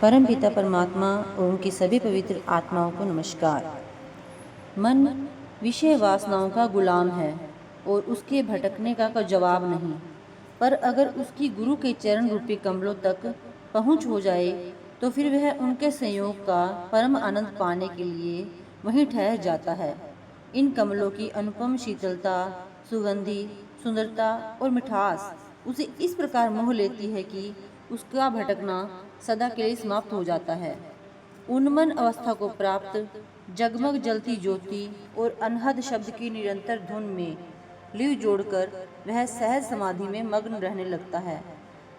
परमपिता परमात्मा और उनकी सभी पवित्र आत्माओं को नमस्कार। मन विषय वासनाओं का गुलाम है और उसके भटकने का जवाब नहीं, पर अगर उसकी गुरु के चरण रूपी कमलों तक पहुंच हो जाए तो फिर वह उनके संयोग का परम आनंद पाने के लिए वहीं ठहर जाता है। इन कमलों की अनुपम शीतलता, सुगंधी, सुंदरता और मिठास उसे इस प्रकार मोह लेती है कि उसका भटकना सदा के लिए समाप्त हो जाता है। उन्मन अवस्था को प्राप्त जगमग जलती ज्योति और अनहद शब्द की निरंतर धुन में लीव जोड़कर वह सहज समाधि में मग्न रहने लगता है।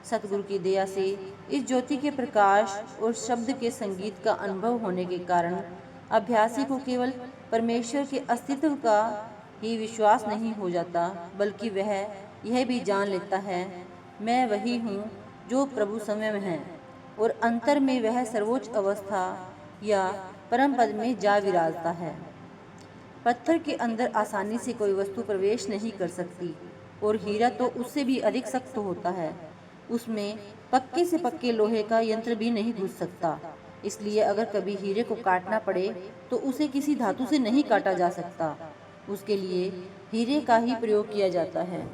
सतगुरु की दया से इस ज्योति के प्रकाश और शब्द के संगीत का अनुभव होने के कारण अभ्यासी को केवल परमेश्वर के अस्तित्व का ही विश्वास नहीं हो जाता, बल्कि वह यह भी जान लेता है, मैं वही हूँ जो प्रभु स्वयं है, और अंतर में वह सर्वोच्च अवस्था या परम पद में जा विराजता है। पत्थर के अंदर आसानी से कोई वस्तु प्रवेश नहीं कर सकती और हीरा तो उससे भी अधिक सख्त होता है। उसमें पक्के से पक्के लोहे का यंत्र भी नहीं घुस सकता। इसलिए अगर कभी हीरे को काटना पड़े तो उसे किसी धातु से नहीं काटा जा सकता, उसके लिए हीरे का ही प्रयोग किया जाता है।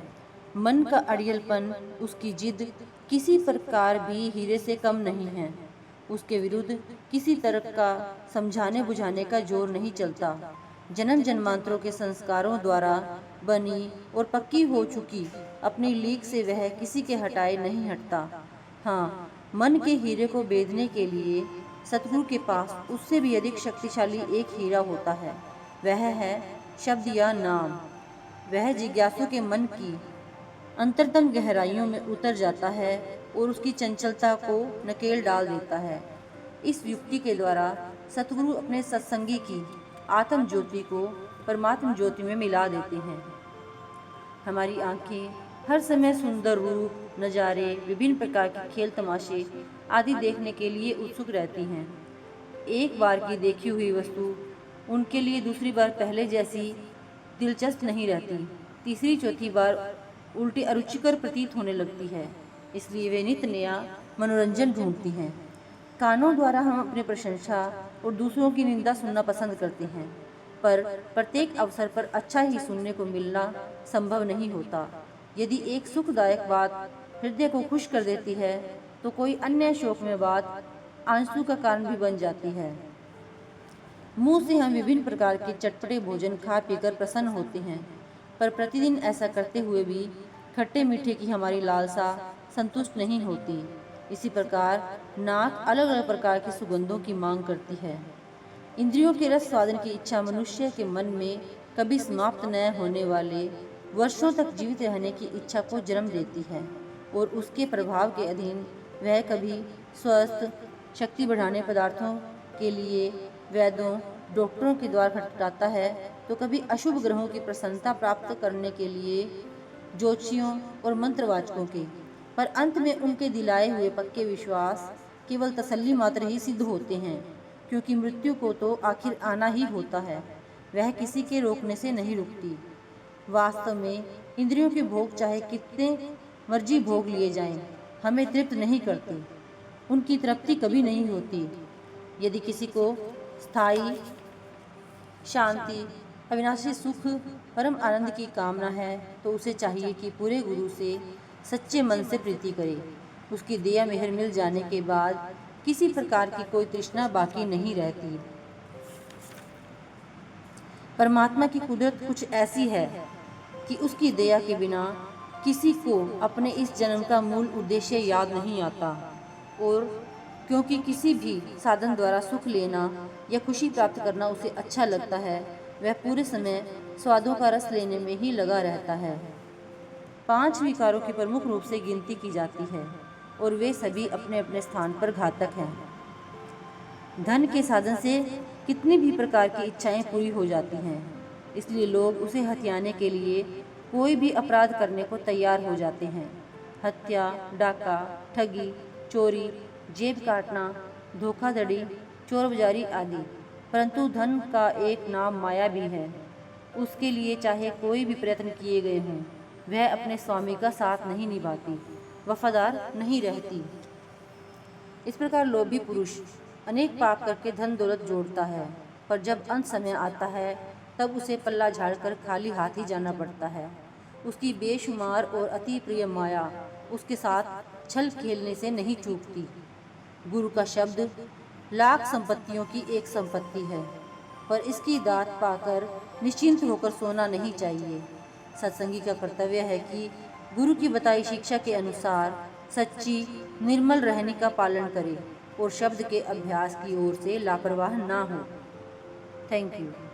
मन का अड़ियलपन, उसकी जिद किसी प्रकार भी हीरे से कम नहीं है। उसके विरुद्ध किसी तरह का समझाने बुझाने का जोर नहीं चलता। जन्म जन्मांतरों के संस्कारों द्वारा बनी और पक्की हो चुकी अपनी लीक से वह किसी के हटाए नहीं हटता। हाँ, मन के हीरे को बेधने के लिए सतगुरु के पास उससे भी अधिक शक्तिशाली एक हीरा होता है। वह है शब्द या नाम। वह जिज्ञासु के मन की अंतरतम गहराइयों में उतर जाता है और उसकी चंचलता को नकेल डाल देता है। इस युक्ति के द्वारा सतगुरु अपने सत्संगी की आत्म ज्योति को परमात्म ज्योति में मिला देते हैं। हमारी आंखें हर समय सुंदर रूप, नज़ारे, विभिन्न प्रकार के खेल तमाशे आदि देखने के लिए उत्सुक रहती हैं। एक बार की देखी हुई वस्तु उनके लिए दूसरी बार पहले जैसी दिलचस्प नहीं रहती। तीसरी चौथी बार उल्टी अरुचिकर प्रतीत होने लगती है। इसलिए वे नित्य नया मनोरंजन ढूंढती हैं। कानों द्वारा हम अपनी प्रशंसा और दूसरों की निंदा सुनना पसंद करते हैं, पर प्रत्येक अवसर पर अच्छा ही सुनने को मिलना संभव नहीं होता। यदि एक सुखदायक बात हृदय को खुश कर देती है तो कोई अन्य शोकमय बात आंसू का कारण भी बन जाती है। मुंह से हम विभिन्न प्रकार के चटपटे भोजन खा पीकर प्रसन्न होते हैं, पर प्रतिदिन ऐसा करते हुए भी खट्टे मीठे की हमारी लालसा संतुष्ट नहीं होती। इसी प्रकार नाक अलग अलग प्रकार की सुगंधों की मांग करती है। इंद्रियों के रस स्वादन की इच्छा मनुष्य के मन में कभी समाप्त न होने वाले वर्षों तक जीवित रहने की इच्छा को जन्म देती है, और उसके प्रभाव के अधीन वह कभी स्वस्थ शक्ति बढ़ाने पदार्थों के लिए वैद्यों डॉक्टरों के द्वार खटखटाता है, तो कभी अशुभ ग्रहों की प्रसन्नता प्राप्त करने के लिए ज्योतिषियों और मंत्रवाचकों के, पर अंत में उनके दिलाए हुए पक्के विश्वास केवल तसल्ली मात्र ही सिद्ध होते हैं, क्योंकि मृत्यु को तो आखिर आना ही होता है। वह किसी के रोकने से नहीं रुकती। वास्तव में इंद्रियों के भोग चाहे कितने मर्जी भोग लिए जाएं, हमें तृप्त नहीं करती। उनकी तृप्ति कभी नहीं होती। यदि किसी को स्थायी शांति, अविनाशी सुख, परम आनंद की कामना है तो उसे चाहिए कि पूरे गुरु से सच्चे मन से प्रीति करे। उसकी दया मेहर मिल जाने के बाद किसी प्रकार की कोई तृष्णा बाकी नहीं रहती। परमात्मा की कुदरत कुछ ऐसी है कि उसकी दया के बिना किसी को अपने इस जन्म का मूल उद्देश्य याद नहीं आता, और क्योंकि किसी भी साधन द्वारा सुख लेना या खुशी प्राप्त करना उसे अच्छा लगता है, वह पूरे समय स्वादों का रस लेने में ही लगा रहता है। 5 विकारों की प्रमुख रूप से गिनती की जाती है और वे सभी अपने अपने स्थान पर घातक हैं। धन के साधन से कितनी भी प्रकार की इच्छाएं पूरी हो जाती हैं, इसलिए लोग उसे हथियाने के लिए कोई भी अपराध करने को तैयार हो जाते हैं। हत्या, डाका, ठगी, चोरी, जेब काटना, धोखाधड़ी, चोरबाजारी आदि। परंतु धन का एक नाम माया भी है। उसके लिए चाहे कोई भी प्रयत्न किए गए हों, वह अपने स्वामी का साथ नहीं निभाती, वफादार नहीं रहती। इस प्रकार लोभी पुरुष अनेक पाप करके धन दौलत जोड़ता है, पर जब अंत समय आता है तब उसे पल्ला झाड़कर खाली हाथ ही जाना पड़ता है। उसकी बेशुमार और अति प्रिय माया उसके साथ छल खेलने से नहीं चूकती। गुरु का शब्द लाख संपत्तियों की एक संपत्ति है, पर इसकी दात पाकर निश्चिंत होकर सोना नहीं चाहिए। सत्संगी का कर्तव्य है कि गुरु की बताई शिक्षा के अनुसार सच्ची निर्मल रहने का पालन करे और शब्द के अभ्यास की ओर से लापरवाह ना हो। Thank you.